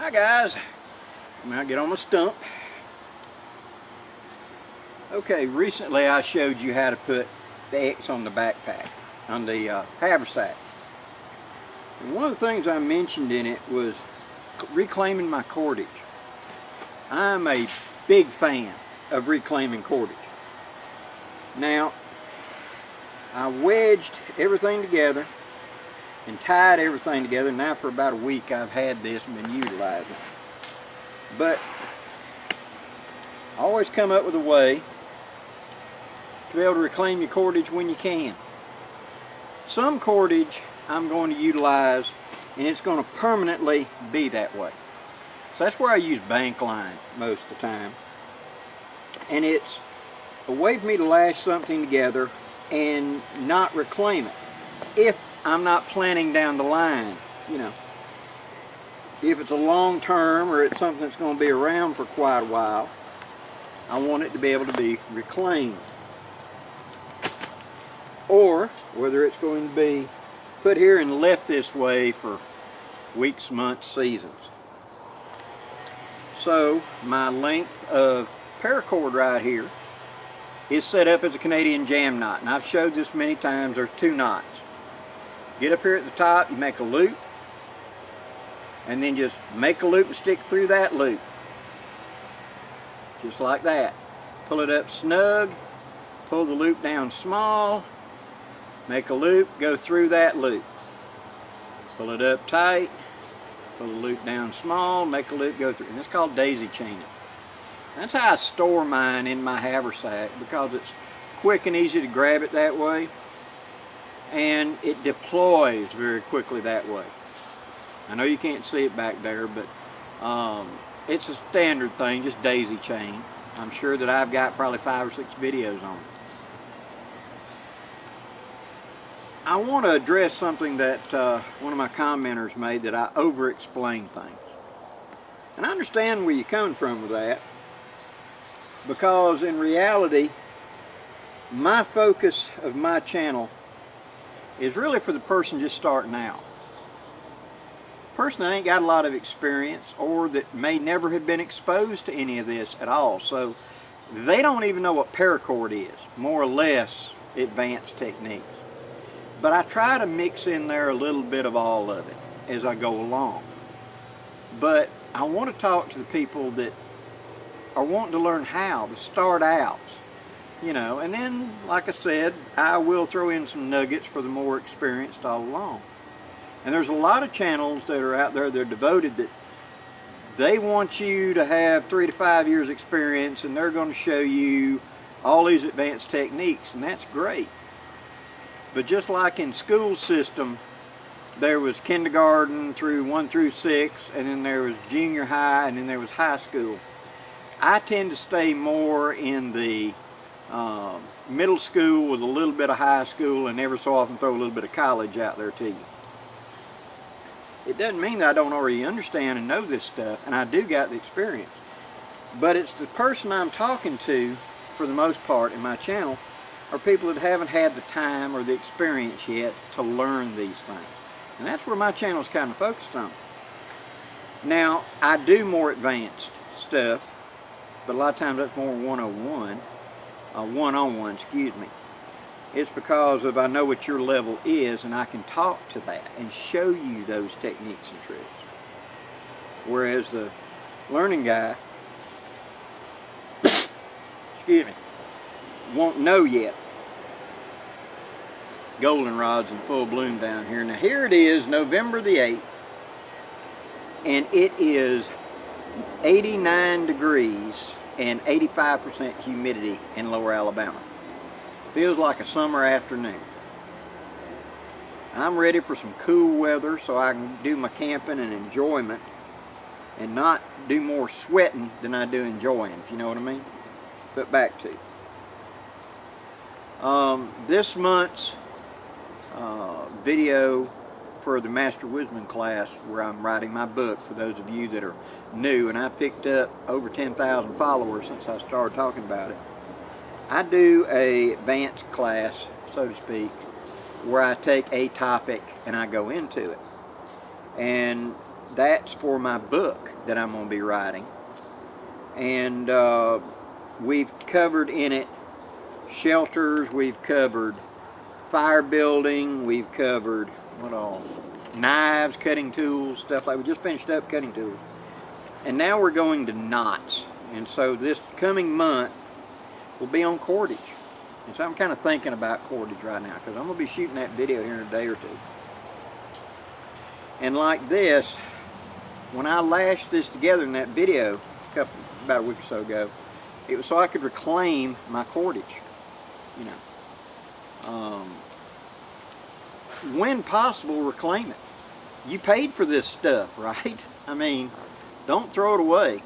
Hi guys, I'm gonna get on my stump. Okay, recently I showed you how to put the X on the backpack, on the haversack. And one of the things I mentioned in it was reclaiming my cordage. I'm a big fan of reclaiming cordage. Now, I wedged everything together and tied everything together. Now for about a week I've had this and been utilizing it. But I always come up with a way to be able to reclaim your cordage when you can. Some cordage I'm going to utilize and it's going to permanently be that way. So that's where I use bank line most of the time. And it's a way for me to lash something together and not reclaim it. If I'm not planning down the line, you know. If it's a long term or it's something that's going to be around for quite a while, I want it to be able to be reclaimed. Or whether it's going to be put here and left this way for weeks, months, seasons. So my length of paracord right here is set up as a Canadian jam knot, and I've showed this many times. There's 2 knots. Get up here at the top, you make a loop, and then just make a loop and stick through that loop. Just like that. Pull it up snug, pull the loop down small, make a loop, go through that loop. Pull it up tight, pull the loop down small, make a loop, go through. And it's called daisy chaining. That's how I store mine in my haversack, because it's quick and easy to grab it that way. And it deploys very quickly that way. I know you can't see it back there, but it's a standard thing, just daisy chain. I'm sure that I've got probably 5 or 6 videos on it. I want to address something that one of my commenters made, that I over-explain things. And I understand where you're coming from with that, because in reality, my focus of my channel is really for the person just starting out. Person that ain't got a lot of experience, or that may never have been exposed to any of this at all. So they don't even know what paracord is, more or less advanced techniques. But I try to mix in there a little bit of all of it as I go along. But I want to talk to the people that are wanting to learn how to start out. You know, and then, like I said, I will throw in some nuggets for the more experienced all along. And there's a lot of channels that are out there that are devoted, that they want you to have 3 to 5 years experience, and they're going to show you all these advanced techniques, and that's great. But just like in school system, there was kindergarten through 1 through 6, and then there was junior high, and then there was high school. I tend to stay more in the middle school with a little bit of high school, and every so often throw a little bit of college out there to you. It doesn't mean that I don't already understand and know this stuff, and I do got the experience. But it's the person I'm talking to, for the most part in my channel, are people that haven't had the time or the experience yet to learn these things. And that's where my channel is kind of focused on. Now, I do more advanced stuff, but a lot of times that's more 101. One-on-one, excuse me. It's because of I know what your level is, and I can talk to that and show you those techniques and tricks. Whereas the learning guy, excuse me, won't know yet. Goldenrod's in full bloom down here. Now here it is, November the 8th, and it is 89 degrees and 85% humidity in lower Alabama. Feels like a summer afternoon. I'm ready for some cool weather so I can do my camping and enjoyment, and not do more sweating than I do enjoying, if you know what I mean. But back to this month's video for the Master Woodsman class, where I'm writing my book, for those of you that are new, and I picked up over 10,000 followers since I started talking about it. I do a advanced class, so to speak, where I take a topic and I go into it. And that's for my book. that I'm going to be riding. And we've covered in it shelters, we've covered fire building, we've covered, what all? Knives, cutting tools, stuff like we just finished up cutting tools. And now we're going to knots. And so this coming month will be on cordage. And so I'm kind of thinking about cordage right now because I'm going to be shooting that video here in a day or two. And like this, when I lashed this together in that video about a week or so ago, it was so I could reclaim my cordage, you know. When possible, reclaim it. You paid for this stuff, right? I mean, don't throw it away.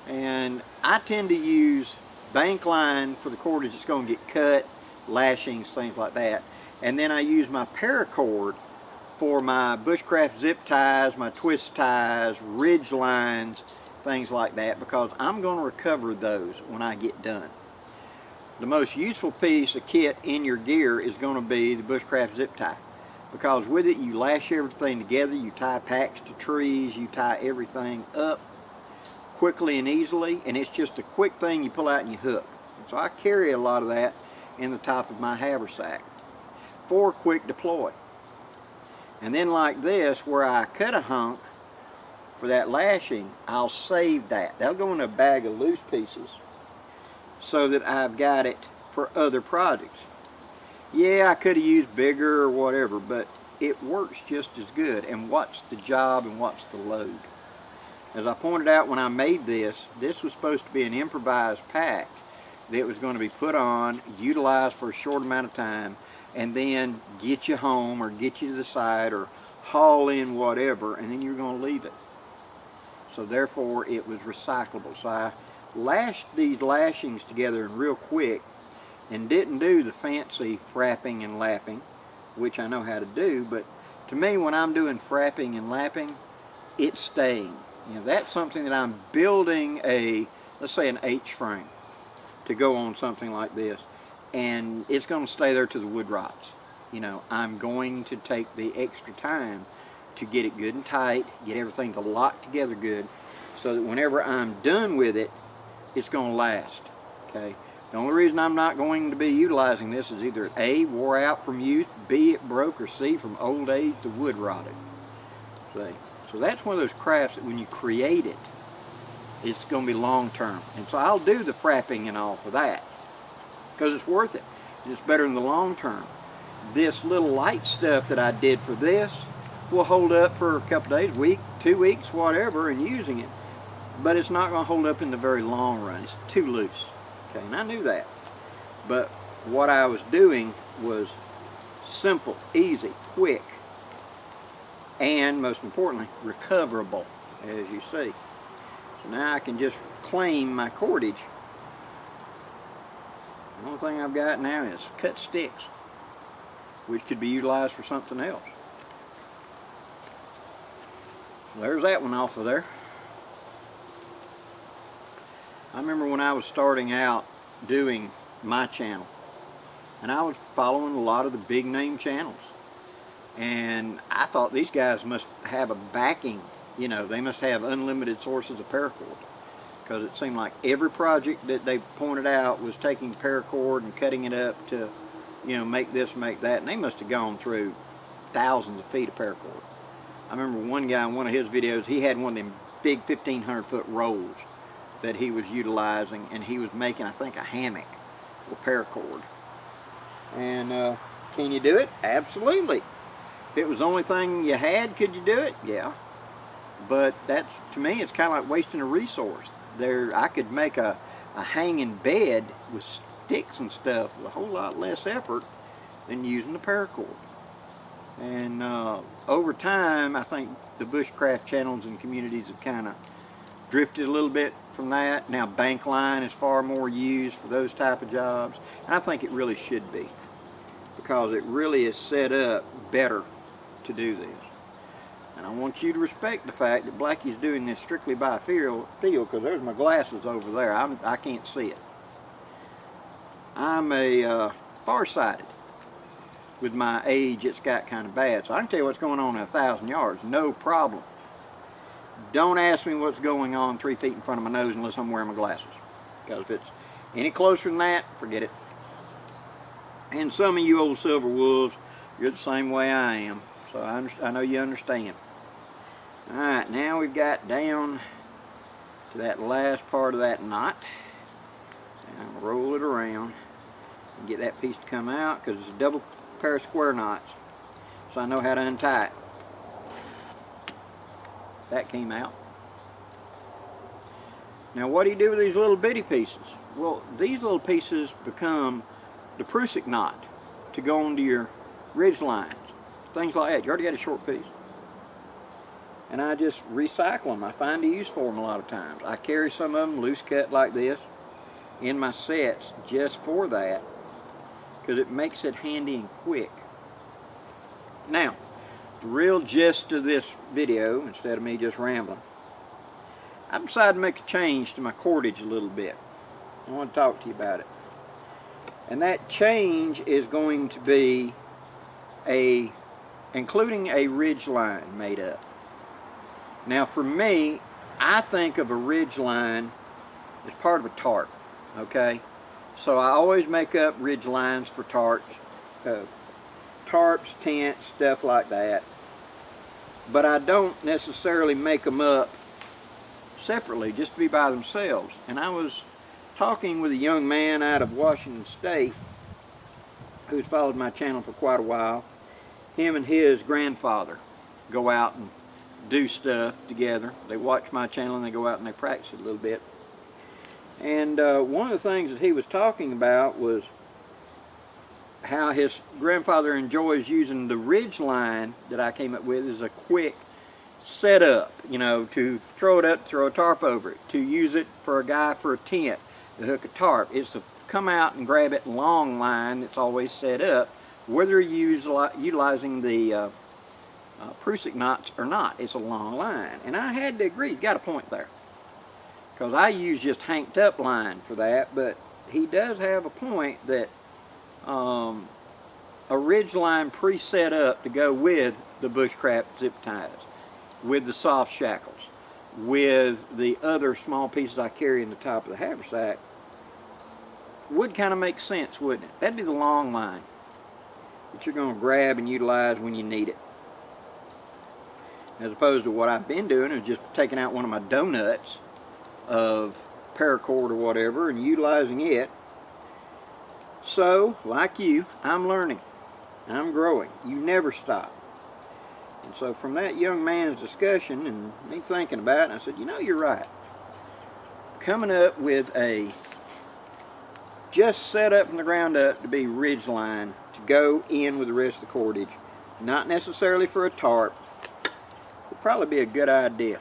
And I tend to use bank line for the cordage that's going to get cut, lashings, things like that. And then I use my paracord for my bushcraft zip ties, my twist ties, ridge lines, things like that, because I'm going to recover those when I get done. The most useful piece of kit in your gear is going to be the bushcraft zip tie, because with it you lash everything together, you tie packs to trees, you tie everything up quickly and easily, and it's just a quick thing you pull out and you hook. So I carry a lot of that in the top of my haversack for quick deploy. And then like this, where I cut a hunk for that lashing, I'll save that. That'll go in a bag of loose pieces so that I've got it for other projects. Yeah, I could have used bigger or whatever, but it works just as good. And what's the job and what's the load? As I pointed out when I made this, this was supposed to be an improvised pack that was going to be put on, utilized for a short amount of time, and then get you home or get you to the site or haul in whatever, and then you're going to leave it. So therefore it was recyclable. So I lashed these lashings together real quick and didn't do the fancy frapping and lapping, which I know how to do, but to me when I'm doing frapping and lapping, it's staying. You know, that's something that I'm building a, let's say an H-frame to go on something like this, and it's going to stay there to the wood rots. You know, I'm going to take the extra time to get it good and tight, get everything to lock together good, so that whenever I'm done with it, it's going to last. Okay. The only reason I'm not going to be utilizing this is either A, wore out from use, B, it broke, or C, from old age to wood rotted. See? So that's one of those crafts that when you create it, it's going to be long term. And so I'll do the frapping and all for that, because it's worth it. And it's better in the long term. This little light stuff that I did for this will hold up for a couple days, week, 2 weeks, whatever, and using it. But it's not going to hold up in the very long run. It's too loose. Okay, and I knew that. But what I was doing was simple, easy, quick, and most importantly, recoverable, as you see. So now I can just claim my cordage. The only thing I've got now is cut sticks, which could be utilized for something else. There's that one off of there. I remember when I was starting out doing my channel, and I was following a lot of the big name channels, and I thought these guys must have a backing, you know, they must have unlimited sources of paracord, because it seemed like every project that they pointed out was taking paracord and cutting it up to, you know, make this, make that, and they must have gone through thousands of feet of paracord. I remember one guy in one of his videos, he had one of them big 1,500 foot rolls that he was utilizing, and he was making, I think, a hammock with paracord. And can you do it? Absolutely. If it was the only thing you had, could you do it? Yeah. But that's, to me, it's kind of like wasting a resource. There, I could make a hanging bed with sticks and stuff with a whole lot less effort than using the paracord. And over time, I think the bushcraft channels and communities have kind of drifted a little bit from that. Now bank line is far more used for those type of jobs, and I think it really should be, because it really is set up better to do this. And I want you to respect the fact that Blackie's doing this strictly by feel, because there's my glasses over there. I can't see it. I'm a farsighted. With my age, it's got kind of bad, so I can tell you what's going on at 1,000 yards, no problem. don't ask me what's going on 3 feet in front of my nose unless I'm wearing my glasses. Because if it's any closer than that, forget it. And some of you old silver wolves, you're the same way I am. So I know you understand. Alright, now we've got down to that last part of that knot. And I'm going to roll it around and get that piece to come out because it's a double pair of square knots. So I know how to untie it. That came out. Now what do you do with these little bitty pieces? Well, these little pieces become the prusik knot to go onto your ridge lines. Things like that. You already got a short piece. And I just recycle them. I find a use for them a lot of times. I carry some of them loose cut like this in my sets just for that because it makes it handy and quick. Now, the real gist of this video, instead of me just rambling, I decided to make a change to my cordage a little bit. I want to talk to you about it. And that change is going to be including a ridge line made up. Now for me, I think of a ridge line as part of a tarp, okay? So I always make up ridge lines for tarps, tents, stuff like that. But I don't necessarily make them up separately, just to be by themselves. And I was talking with a young man out of Washington State who's followed my channel for quite a while. Him and his grandfather go out and do stuff together. They watch my channel and they go out and they practice it a little bit. And one of the things that he was talking about was how his grandfather enjoys using the ridge line that I came up with as a quick setup, you know, to throw it up, throw a tarp over it, to use it for a guy for a tent, to hook a tarp. It's to come out and grab it long line that's always set up, whether you're utilizing the prusik knots or not. It's a long line. And I had to agree, he's got a point there. Because I use just hanked up line for that, but he does have a point that a ridge line pre-set up to go with the bushcraft zip ties, with the soft shackles, with the other small pieces I carry in the top of the haversack, would kind of make sense, wouldn't it? That'd be the long line that you're going to grab and utilize when you need it. As opposed to what I've been doing is just taking out one of my donuts of paracord or whatever and utilizing it. So, like you, I'm learning. I'm growing. You never stop. And so from that young man's discussion and me thinking about it, I said, you know, you're right. Coming up with a just set up from the ground up to be ridge line to go in with the rest of the cordage, not necessarily for a tarp, would probably be a good idea.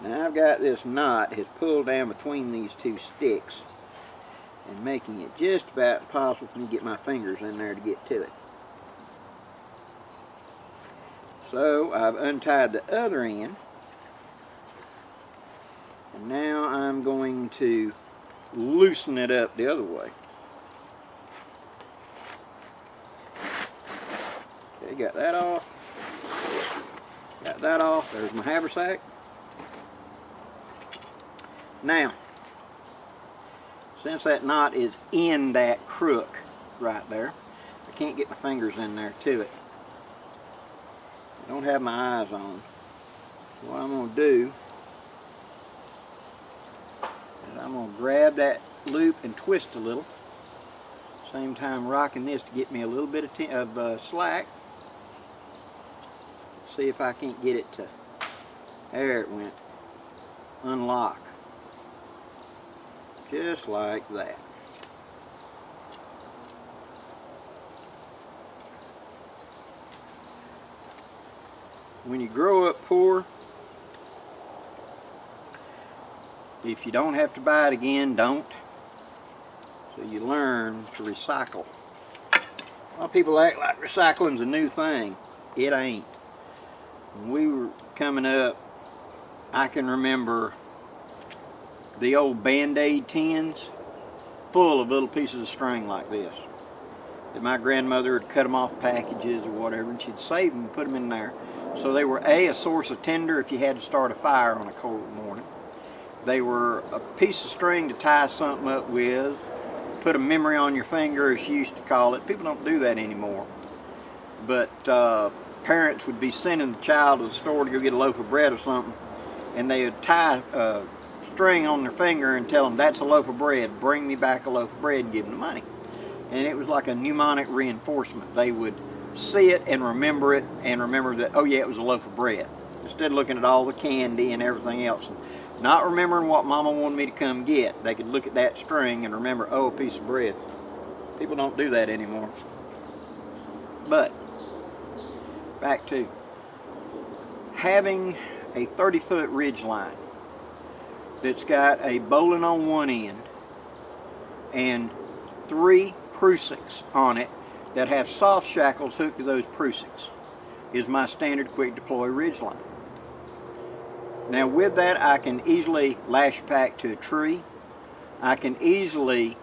Now I've got this knot has pulled down between these two sticks and making it just about impossible for me to get my fingers in there to get to it. So I've untied the other end, and now I'm going to loosen it up the other way. Okay, got that off. Got that off. There's my haversack. Now, since that knot is in that crook right there, I can't get my fingers in there to it. I don't have my eyes on. What I'm going to do is I'm going to grab that loop and twist a little. Same time rocking this to get me a little bit of slack. See if I can't get it to, there it went, unlock. Just like that. When you grow up poor, if you don't have to buy it again, don't. So you learn to recycle. A lot of people act like recycling's a new thing. It ain't. When we were coming up, I can remember the old Band-Aid tins full of little pieces of string like this. That my grandmother would cut them off packages or whatever, and she'd save them and put them in there So they were a source of tinder if you had to start a fire on a cold morning. They were a piece of string to tie something up with, put a memory on your finger, as you used to call it. People don't do that anymore. But parents would be sending the child to the store to go get a loaf of bread or something, and they would tie a string on their finger and tell them, that's a loaf of bread, bring me back a loaf of bread, and give them the money. And it was like a mnemonic reinforcement. They would see it and remember that, oh yeah, it was a loaf of bread. Instead of looking at all the candy and everything else, and not remembering what Mama wanted me to come get, they could look at that string and remember, oh, a piece of bread. People don't do that anymore. But back to having a 30-foot ridge line that's got a bowline on one end and 3 prusicks on it that have soft shackles hooked to those prusicks is my standard quick deploy ridge line. Now with that, I can easily lash pack to a tree. I can easily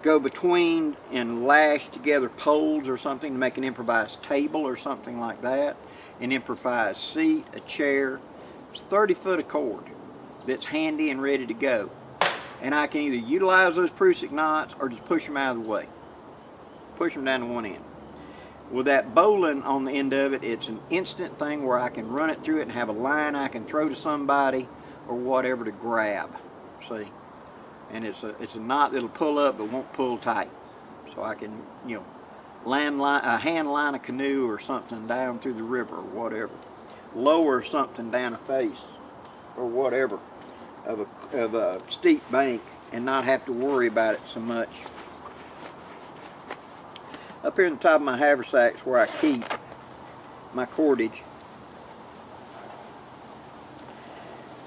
go between and lash together poles or something to make an improvised table or something like that, an improvised seat, a chair. It's 30 foot of cord that's handy and ready to go. And I can either utilize those prusik knots or just push them out of the way. Push them down to one end. With that bowline on the end of it, it's an instant thing where I can run it through it and have a line I can throw to somebody or whatever to grab. See? And it's a knot that'll pull up but won't pull tight. So I can, hand line a canoe or something down through the river or whatever. Lower something down a face or whatever of a steep bank and not have to worry about it so much. Up here on the top of my haversack's where I keep my cordage.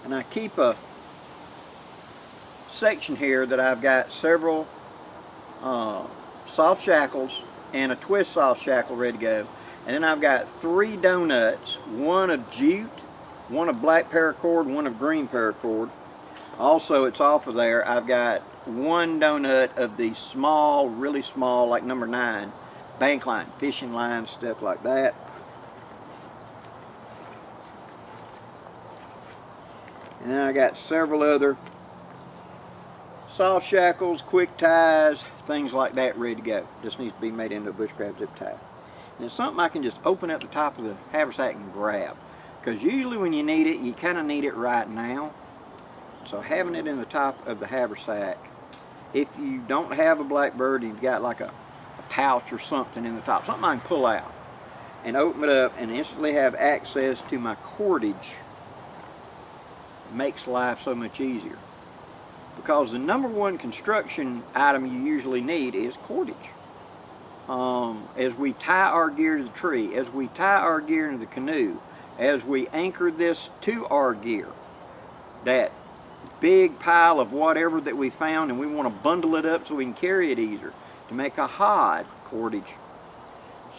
And I keep a section here that I've got several soft shackles and a twist soft shackle ready to go. And then I've got 3 donuts, one of jute, one of black paracord, one of green paracord. Also, it's off of there, I've got 1 donut of the small, really small, like number 9, bank line, fishing line, stuff like that. And then I got several other soft shackles, quick ties, things like that ready to go. Just needs to be made into a bushcraft zip tie. And it's something I can just open up the top of the haversack and grab. Because usually when you need it, you kind of need it right now. So having it in the top of the haversack, if you don't have a blackbird, you've got like a pouch or something in the top, something I can pull out and open it up and instantly have access to my cordage, makes life so much easier. Because the number 1 construction item you usually need is cordage. As we tie our gear to the tree, as we tie our gear into the canoe, as we anchor this to our gear, that big pile of whatever that we found, and we want to bundle it up so we can carry it easier, to make a hide, cordage.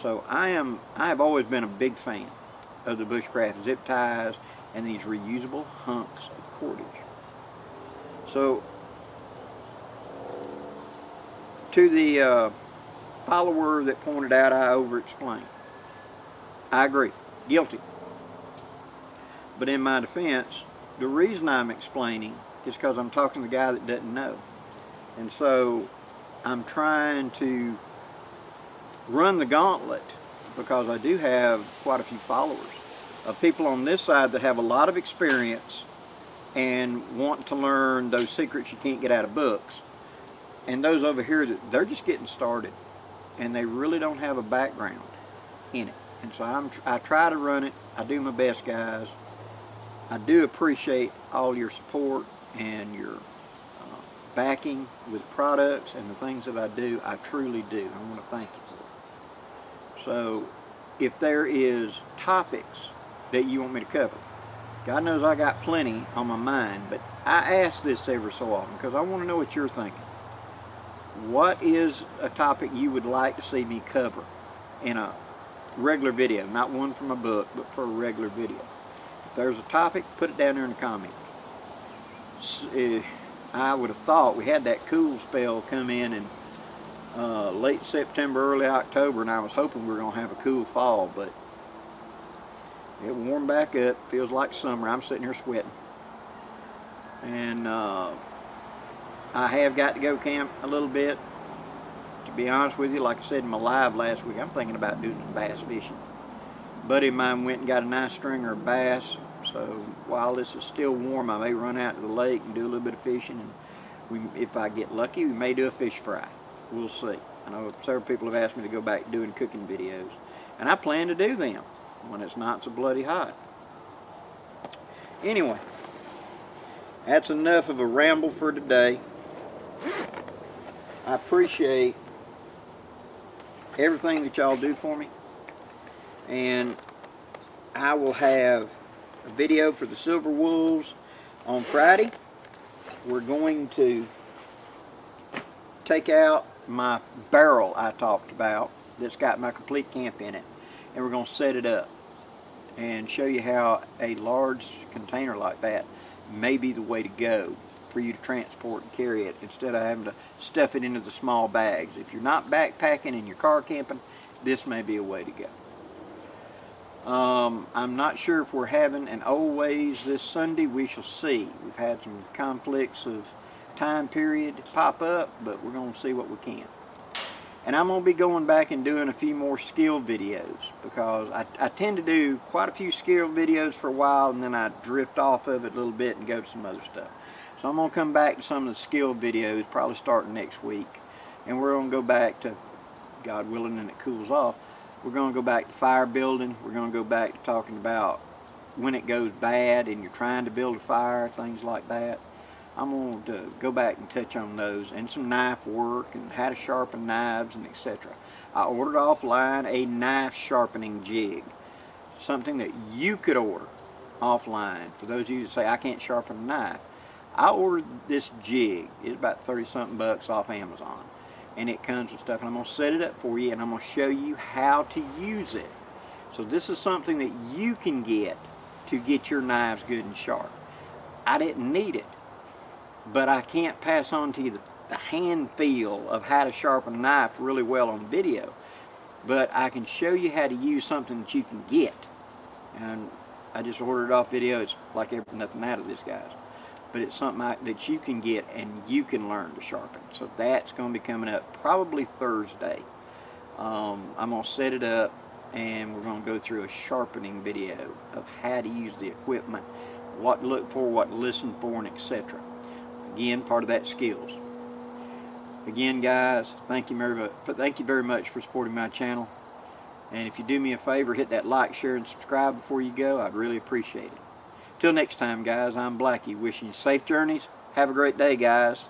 So I have always been a big fan of the bushcraft zip ties and these reusable hunks of cordage. So to the follower that pointed out I over-explained, I agree, guilty. But in my defense, the reason I'm explaining is because I'm talking to the guy that doesn't know. And so I'm trying to run the gauntlet, because I do have quite a few followers of people on this side that have a lot of experience and want to learn those secrets you can't get out of books. And those over here, that they're just getting started and they really don't have a background in it. And so I try to run it. I do my best, guys. I do appreciate all your support and your backing with products and the things that I do. I truly do. I want to thank you for it. So if there is topics that you want me to cover, God knows I got plenty on my mind, but I ask this every so often because I want to know what you're thinking. What is a topic you would like to see me cover in a regular video? Not one from a book, but for a regular video. If there's a topic, put it down there in the comments. I would have thought we had that cool spell come in late September, early October, and I was hoping we were going to have a cool fall, but It warmed back up. Feels like summer. I'm sitting here sweating. And I have got to go camp a little bit. To be honest with you, like I said in my live last week, I'm thinking about doing some bass fishing. A buddy of mine went and got a nice stringer of bass. So while this is still warm, I may run out to the lake and do a little bit of fishing. And if I get lucky, we may do a fish fry. We'll see. I know several people have asked me to go back doing cooking videos. And I plan to do them when it's not so bloody hot. Anyway, that's enough of a ramble for today. I appreciate everything that y'all do for me. And I will have a video for the Silver Wolves on Friday. We're going to take out my barrel I talked about that's got my complete camp in it, and we're going to set it up and show you how a large container like that may be the way to go for you to transport and carry it instead of having to stuff it into the small bags. If you're not backpacking and you're car camping, this may be a way to go. I'm not sure if we're having an always this Sunday. We shall see. We've had some conflicts of time period pop up, but we're going to see what we can. And I'm going to be going back and doing a few more skill videos, because I tend to do quite a few skill videos for a while, and then I drift off of it a little bit and go to some other stuff. So I'm going to come back to some of the skill videos probably starting next week, and we're going to go back to, God willing and it cools off, we're going to go back to fire building. We're going to go back to talking about when it goes bad and you're trying to build a fire, things like that. I'm going to go back and touch on those, and some knife work and how to sharpen knives and etc. I ordered offline a knife sharpening jig, something that you could order offline. For those of you that say I can't sharpen a knife, I ordered this jig. It's about 30-something bucks off Amazon. And it comes with stuff, and I'm going to set it up for you, and I'm going to show you how to use it. So this is something that you can get to get your knives good and sharp. I didn't need it, but I can't pass on to you the hand feel of how to sharpen a knife really well on video. But I can show you how to use something that you can get. And I just ordered it off video. It's like nothing out of this, guys. But it's something that you can get and you can learn to sharpen. So that's going to be coming up probably Thursday. I'm going to set it up, and we're going to go through a sharpening video of how to use the equipment, what to look for, what to listen for, and etc. Again, part of that skills. Again, guys, thank you very much for supporting my channel. And if you do me a favor, hit that like, share, and subscribe before you go. I'd really appreciate it. Till next time, guys, I'm Blackie, wishing you safe journeys. Have a great day, guys.